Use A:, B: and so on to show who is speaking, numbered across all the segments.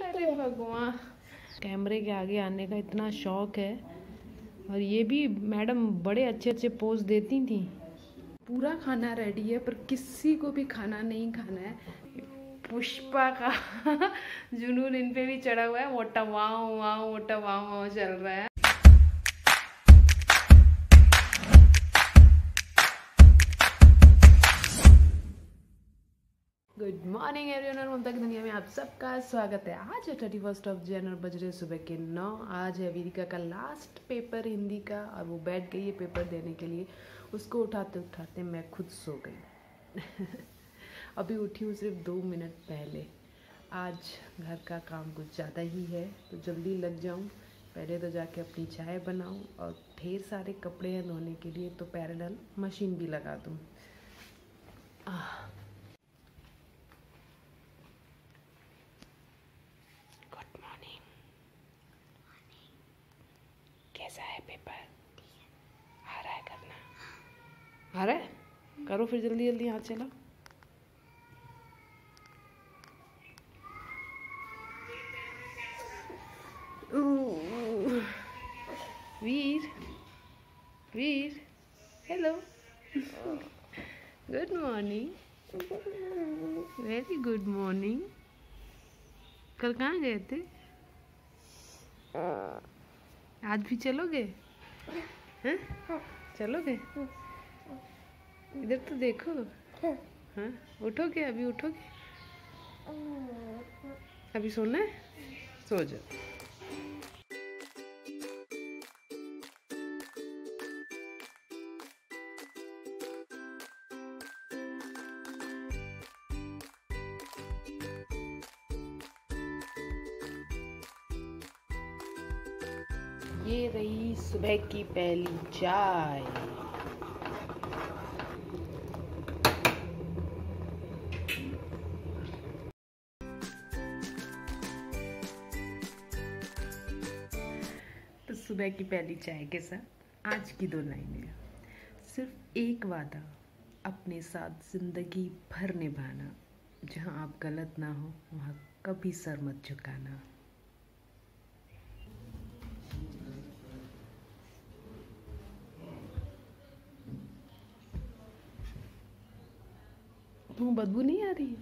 A: अरे भगवान, कैमरे के आगे आने का इतना शौक है। और ये भी मैडम बड़े अच्छे अच्छे पोज देती थी। पूरा खाना रेडी है पर किसी को भी खाना नहीं खाना है। पुष्पा का जुनून इन पे भी चढ़ा हुआ है। मोटा वाव वाव, मोटा वाव वाव चल रहा है। गुड मॉर्निंग एवरीवन, ममता की दुनिया में आप सबका स्वागत है। आज है 31 जनवरी, बज रहे सुबह के 9। आज है वेदिका का लास्ट पेपर हिंदी का और वो बैठ गई है पेपर देने के लिए। उसको उठाते उठाते मैं खुद सो गई। अभी उठी हूँ सिर्फ 2 मिनट पहले। आज घर का काम कुछ ज़्यादा ही है तो जल्दी लग जाऊँ। पहले तो जाके अपनी चाय बनाऊँ और ढेर सारे कपड़े हैं धोने के लिए तो पैरेलल मशीन भी लगा दूँ। कैसा है पेपर? आ रहा है करना? आ रहा है? करो फिर जल्दी जल्दी, हाथ चला। Veer, Veer, hello, good morning, very good morning. कल कहाँ गए थे? आज भी चलोगे? हैं? चलोगे? इधर तो देखो। हाँ, उठोगे? अभी उठोगे? अभी सोना है? सो जाओ। ये रही सुबह की पहली चाय। तो सुबह की पहली चाय के साथ आज की 2 लाइनें। सिर्फ एक वादा अपने साथ जिंदगी भर निभाना, जहां आप गलत ना हो वहां कभी सर मत झुकाना। वो बदबू नहीं आ रही है?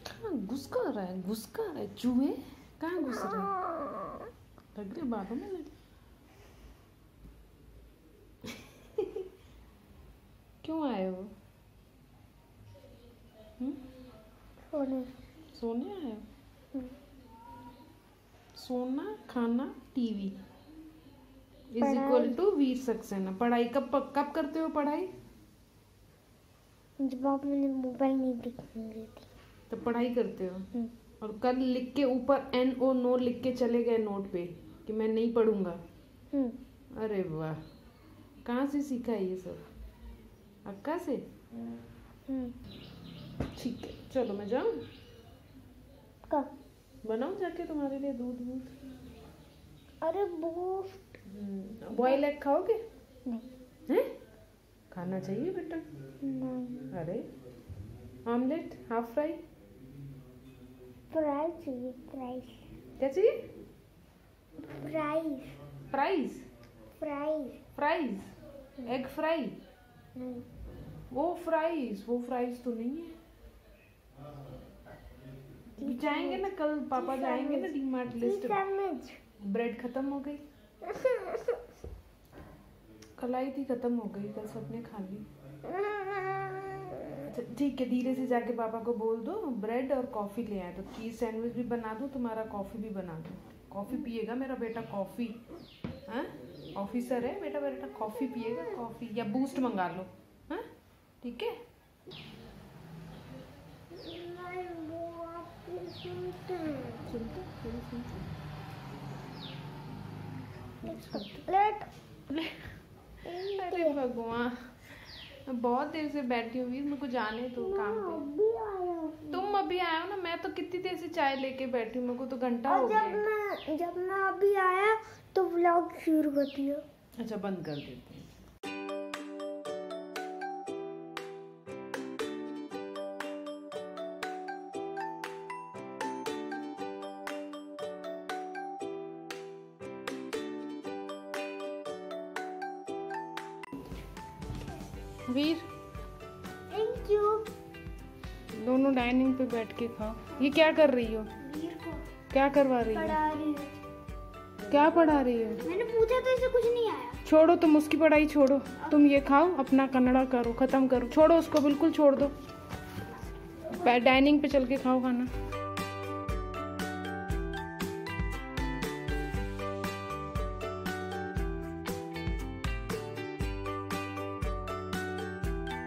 A: कहाँ घुस कर रहा है? घुस कर रहा है? चूहे कहाँ घुस रहे हैं? लग रही बालों में लग। क्यों आए हो? सोने। सोने आए हो? सोना, खाना, टीवी इज इक्वल टू वीर सक्सेना। पढ़ाई कब करते हो पढ़ाई?
B: जब आप मैंने मोबाइल नहीं देखने थी
A: तो पढ़ाई करते हो। और कल लिख के ऊपर NO नो लिख के चले गए नोट पे कि मैं नहीं पढ़ूंगा। अरे वाह, कहाँ से सीखा है ये सब? अक्का से? ठीक है, चलो मैं जाऊँ।
B: कब
A: बनाऊँ जाके तुम्हारे लिए दूध वूध?
B: अरे बूस्ट।
A: बॉयल एग खाओगे?
B: नहीं।
A: हैं? खाना चाहिए बेटा।
B: नहीं।
A: अरे ऑमलेट, हाफ फ्राई?
B: फ्राई चाहिए। फ्राइज।
A: क्या चाहिए?
B: Fries.
A: Fries?
B: Fries.
A: Fries? Egg fry?
B: नहीं।
A: वो फ्राइज तो नहीं है। जाएंगे ना कल, पापा जाएंगे ना डीमार्ट। लिस्ट ब्रेड खत्म हो गई। कल आई थी, खत्म हो गई, कल सबने खा ली। अच्छा ठीक है, धीरे से जाके पापा को बोल दो ब्रेड और कॉफ़ी ले आए तो चीज़ सैंडविच भी बना दूँ, तुम्हारा कॉफ़ी भी बना दूँ। कॉफ़ी पिएगा मेरा बेटा, कॉफ़ी। हाँ, ऑफिसर है बेटा, कॉफ़ी पिएगा। कॉफ़ी या बूस्ट मंगा लो। हाँ ठीक है। अरे भगवान, बहुत देर से बैठी हुई, मेरे को जाने दो काम पे। तुम अभी आए हो ना, मैं तो कितनी देर से चाय लेके बैठी हूँ, मेरे को तो घंटा हो गया।
B: जब मैं अभी आया तो व्लॉग शुरू कर दिया।
A: अच्छा बंद कर देते हैं। वीर
B: थैंक यू।
A: दोनों डाइनिंग पे बैठ के खाओ। ये क्या कर रही हो?
B: वीर को
A: क्या करवा रही हो?
B: पढ़ा रही हूँ।
A: क्या पढ़ा रही हो?
B: मैंने पूछा तो इसे कुछ नहीं आया।
A: छोड़ो, तुम उसकी पढ़ाई छोड़ो, तुम ये खाओ, अपना कन्नड़ा करो, खत्म करो, छोड़ो उसको, बिल्कुल छोड़ दो। डाइनिंग पे चल के खाओ खाना।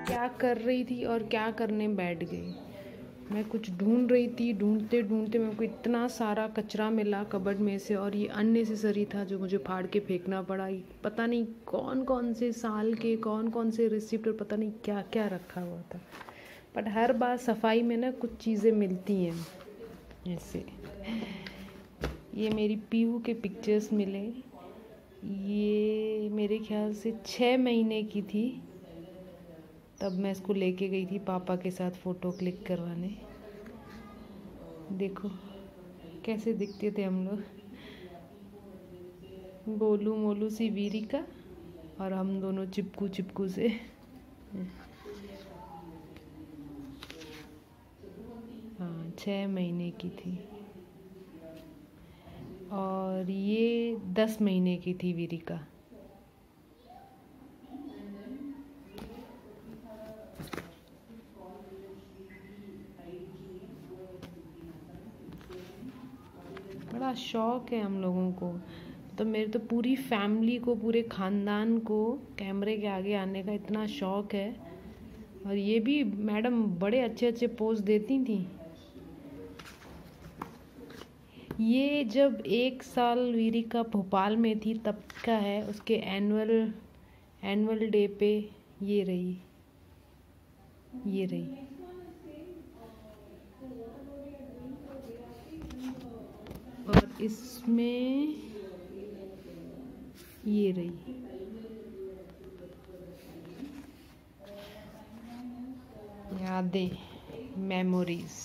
A: क्या कर रही थी और क्या करने बैठ गई? मैं कुछ ढूंढ रही थी, ढूंढते ढूंढते मेरे को इतना सारा कचरा मिला कबर्ड में से, और ये अननेसेसरी था जो मुझे फाड़ के फेंकना पड़ा। पता नहीं कौन कौन से साल के कौन कौन से रिसिप्ट और पता नहीं क्या क्या रखा हुआ था। बट हर बार सफाई में ना कुछ चीज़ें मिलती हैं ऐसे। ये मेरी पीहू के पिक्चर्स मिले। ये मेरे ख्याल से 6 महीने की थी, तब मैं इसको लेके गई थी पापा के साथ फ़ोटो क्लिक करवाने। देखो कैसे दिखते थे हम लोग, गोलू मोलू सी वीरिका और हम दोनों चिपकू चिपकू से। हाँ, 6 महीने की थी। और ये 10 महीने की थी वीरिका। बड़ा शौक है हम लोगों को, तो मेरे तो पूरी फैमिली को, पूरे ख़ानदान को कैमरे के आगे आने का इतना शौक है। और ये भी मैडम बड़े अच्छे अच्छे पोज देती थी। ये जब 1 साल वीरिका भोपाल में थी तब का है। उसके एनुअल डे पे ये रही। और इसमें ये रही। यादें, मेमोरीज।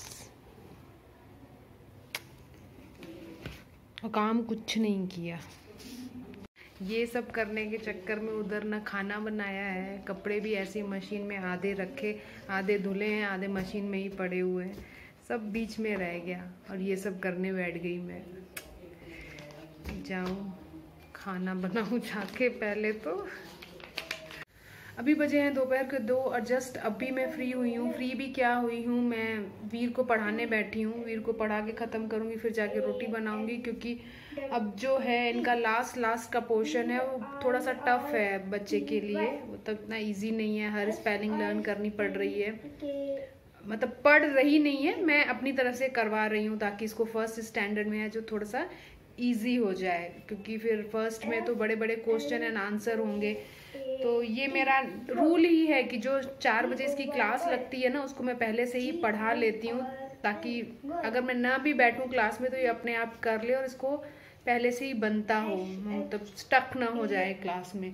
A: और काम कुछ नहीं किया। ये सब करने के चक्कर में उधर ना खाना बनाया है, कपड़े भी ऐसी मशीन में आधे रखे, आधे धुले हैं, आधे मशीन में ही पड़े हुए हैं, सब बीच में रह गया। और ये सब करने बैठ गई मैं। जाऊं खाना बनाऊं जाके पहले तो। अभी बजे हैं दोपहर के 2 और जस्ट अभी मैं फ्री हुई हूँ। फ्री भी क्या हुई हूँ, मैं वीर को पढ़ाने बैठी हूँ। वीर को पढ़ा के ख़त्म करूँगी, फिर जाके रोटी बनाऊँगी, क्योंकि अब जो है इनका लास्ट का पोर्शन है वो थोड़ा सा टफ है बच्चे के लिए। वो तो इतना ईजी नहीं है, हर स्पेलिंग लर्न करनी पड़ रही है। मतलब पढ़ रही नहीं है, मैं अपनी तरफ से करवा रही हूँ ताकि इसको फर्स्ट स्टैंडर्ड में है जो थोड़ा सा ईजी हो जाए, क्योंकि फिर फर्स्ट में तो बड़े बड़े क्वेश्चन एंड आंसर होंगे। तो ये मेरा रूल ही है कि जो 4 बजे इसकी क्लास लगती है ना, उसको मैं पहले से ही पढ़ा लेती हूँ, ताकि अगर मैं ना भी बैठूँ क्लास में तो ये अपने आप कर ले और इसको पहले से ही बनता हो, मतलब स्टक ना हो जाए क्लास में।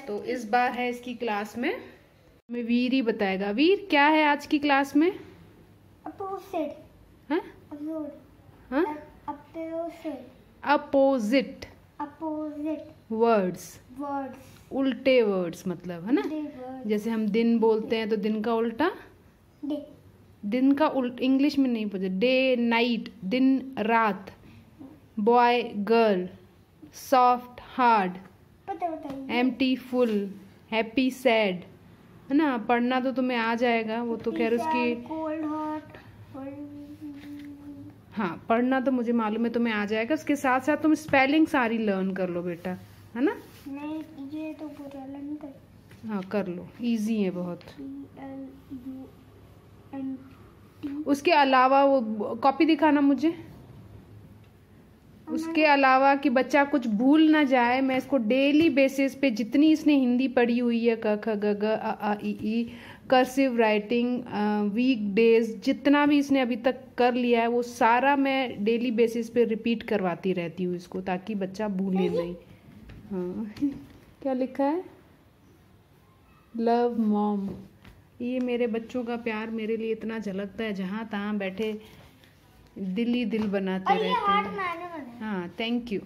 A: तो इस बार है इसकी क्लास में, मैं वीर ही बताएगा। वीर क्या है आज की क्लास में? अपोजिट वर्ड्स, उल्टे वर्ड्स मतलब, है ना। जैसे हम दिन बोलते हैं तो दिन का उल्टा, दिन का इंग्लिश में नहीं बोलते। डे नाइट, दिन रात, boy girl, soft hard, empty full, happy sad, है ना। पढ़ना तो तुम्हें आ जाएगा, वो तो खैर उसकी, हाँ पढ़ना तो मुझे मालूम है तुम्हें आ जाएगा। उसके साथ साथ तुम स्पेलिंग सारी लर्न कर लो बेटा, है ना।
B: नहीं, ये तो पूरा लर्न कर।
A: हाँ कर लो, इजी है बहुत। उसके अलावा वो कॉपी दिखाना मुझे। उसके अलावा कि बच्चा कुछ भूल ना जाए, मैं इसको डेली बेसिस पे जितनी इसने हिंदी पढ़ी हुई है, क ख ग घ अ आ इ ई, कर्सिव राइटिंग, वीक डेज, जितना भी इसने अभी तक कर लिया है वो सारा मैं डेली बेसिस पे रिपीट करवाती रहती हूँ इसको, ताकि बच्चा भूले नहीं। हाँ क्या लिखा है? Love mom. ये मेरे बच्चों का प्यार मेरे लिए इतना झलकता है, जहाँ तहाँ बैठे दिल ही दिल बनाते रहते हैं। हाँ थैंक यू।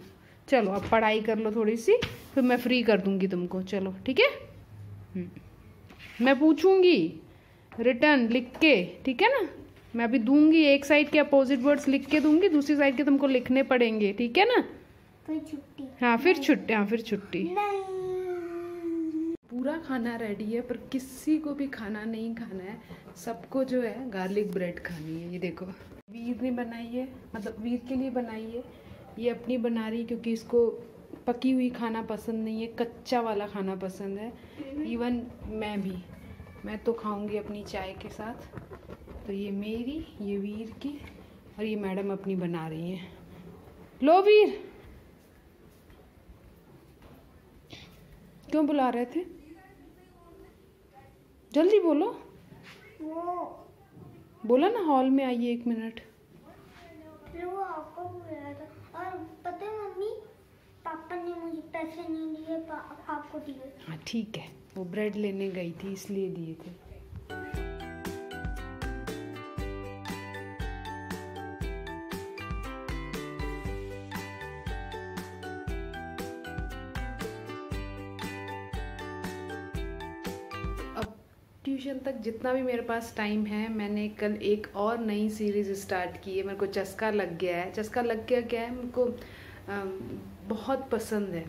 A: चलो अब पढ़ाई कर लो थोड़ी सी, फिर मैं फ्री कर दूंगी तुमको। चलो ठीक है। मैं पूछूंगी रिटर्न लिख के, ठीक है ना। मैं अभी दूंगी, एक साइड के अपोजिट वर्ड्स लिख के दूंगी, दूसरी साइड के तुमको लिखने पड़ेंगे, ठीक है ना।
B: फिर छुट्टी।
A: हाँ फिर छुट्टी, हाँ फिर छुट्टी।
B: नहीं।
A: पूरा खाना रेडी है पर किसी को भी खाना नहीं खाना है, सबको जो है गार्लिक ब्रेड खानी है। ये देखो वीर ने बनाई है, मतलब वीर के लिए बनाई है, ये अपनी बना रही क्योंकि इसको पकी हुई खाना पसंद नहीं है, कच्चा वाला खाना पसंद है। इवन मैं तो खाऊंगी अपनी चाय के साथ। तो ये मेरी, ये वीर की, और ये मैडम अपनी बना रही हैं। लो वीर, क्यों बुला रहे थे? जल्दी बोलो।
B: वो
A: बोला ना हॉल में आइए 1 मिनट।
B: फिर वो आपको बुलाया था। और पता है मम्मी, पापा ने मुझे पैसे नहीं दिए, आपको दिए।
A: हाँ ठीक है, वो ब्रेड लेने गई थी इसलिए दिए थे। अब ट्यूशन तक जितना भी मेरे पास टाइम है, मैंने कल एक और नई सीरीज़ स्टार्ट की है। मेरे को चस्का लग गया है। चस्का लग गया क्या है, मेरे को बहुत पसंद है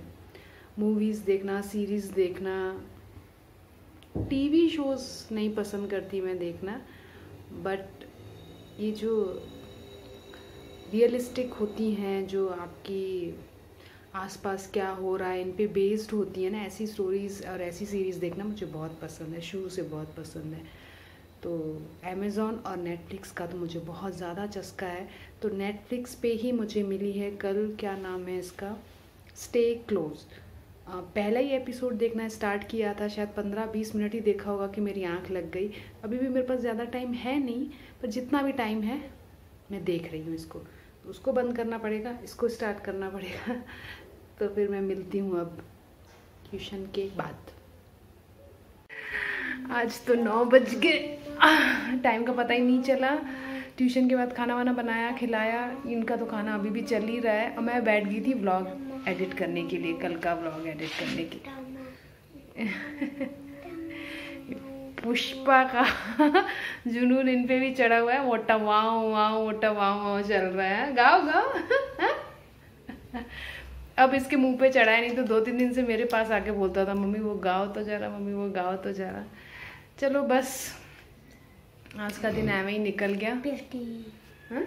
A: मूवीज़ देखना, सीरीज़ देखना। टीवी शोज़ नहीं पसंद करती मैं देखना, बट ये जो रियलिस्टिक होती हैं, जो आपकी आसपास क्या हो रहा है इन पे बेस्ड होती है ना, ऐसी स्टोरीज़ और ऐसी सीरीज़ देखना मुझे बहुत पसंद है, शुरू से बहुत पसंद है। तो अमेज़ॉन और नेटफ्लिक्स का तो मुझे बहुत ज़्यादा चस्का है। तो नेटफ्लिक्स पे ही मुझे मिली है कल, क्या नाम है इसका, स्टे क्लोज्ड। पहला ही एपिसोड देखना स्टार्ट किया था, शायद 15-20 मिनट ही देखा होगा कि मेरी आंख लग गई। अभी भी मेरे पास ज़्यादा टाइम है नहीं, पर जितना भी टाइम है मैं देख रही हूँ इसको। तो उसको बंद करना पड़ेगा, इसको स्टार्ट करना पड़ेगा। तो फिर मैं मिलती हूँ अब ट्यूशन के बाद। आज तो 9 बज गए, टाइम का पता ही नहीं चला। ट्यूशन के बाद खाना वाना बनाया, खिलाया, इनका तो खाना अभी भी चल ही रहा है। और मैं बैठ गई थी व्लॉग एडिट करने के लिए, कल का व्लॉग एडिट करने के लिए। पुष्पा का जुनून इन पे भी चढ़ा हुआ है, मोटा वाओ वाओ, मोटा वाओ वाओ चल रहा है। गाओ गाओ। अब इसके मुंह पे चढ़ा है, नहीं तो 2-3 दिन से मेरे पास आके बोलता था, मम्मी वो गाओ तो जरा, मम्मी वो गाओ तो जरा। चलो बस आज का दिन ऐਵੇਂ ही निकल गया। हाँ?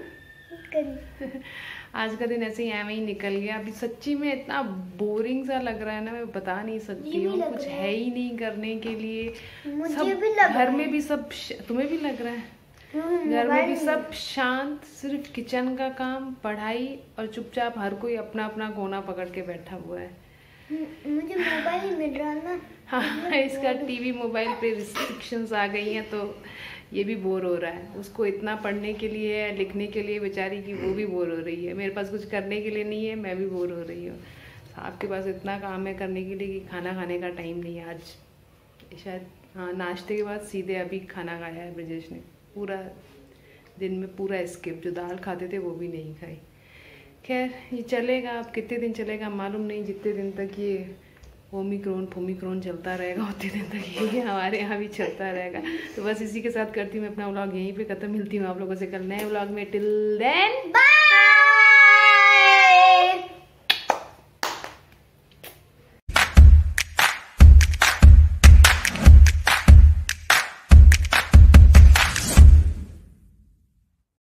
A: आज का दिन ऐसे ही ऐਵੇਂ ही निकल गया। अभी सच्ची में इतना बोरिंग सा लग रहा है ना, मैं बता नहीं सकती हूँ। कुछ है ही नहीं करने के लिए। सब घर में भी सब, तुम्हें भी लग रहा है? घर में भी सब शांत, सिर्फ किचन का काम, पढ़ाई, और चुपचाप हर कोई अपना अपना कोना पकड़ के बैठा हुआ है।
B: मुझे मोबाइल ही मिल रहा है ना।
A: हाँ, इसका टीवी मोबाइल पे रिस्ट्रिक्शंस आ गई हैं, तो ये भी बोर हो रहा है। उसको इतना पढ़ने के लिए, लिखने के लिए बेचारी की, वो भी बोर हो रही है। मेरे पास कुछ करने के लिए नहीं है, मैं भी बोर हो रही हूँ। आपके पास इतना काम है करने के लिए कि खाना खाने का टाइम नहीं है। आज शायद हाँ, नाश्ते के बाद सीधे अभी खाना खाया है ब्रजेश ने। पूरा दिन में पूरा स्किप, जो दाल खाते थे वो भी नहीं खाई। खैर ये चलेगा, अब कितने दिन चलेगा मालूम नहीं। जितने दिन तक ये ओमिक्रॉन चलता रहेगा, उतने दिन तक ये हमारे यहाँ भी चलता रहेगा। तो बस इसी के साथ करती हूँ मैं अपना व्लॉग यहीं पे ख़त्म। मिलती हूँ आप लोगों से कल नए व्लॉग में। Till then bye.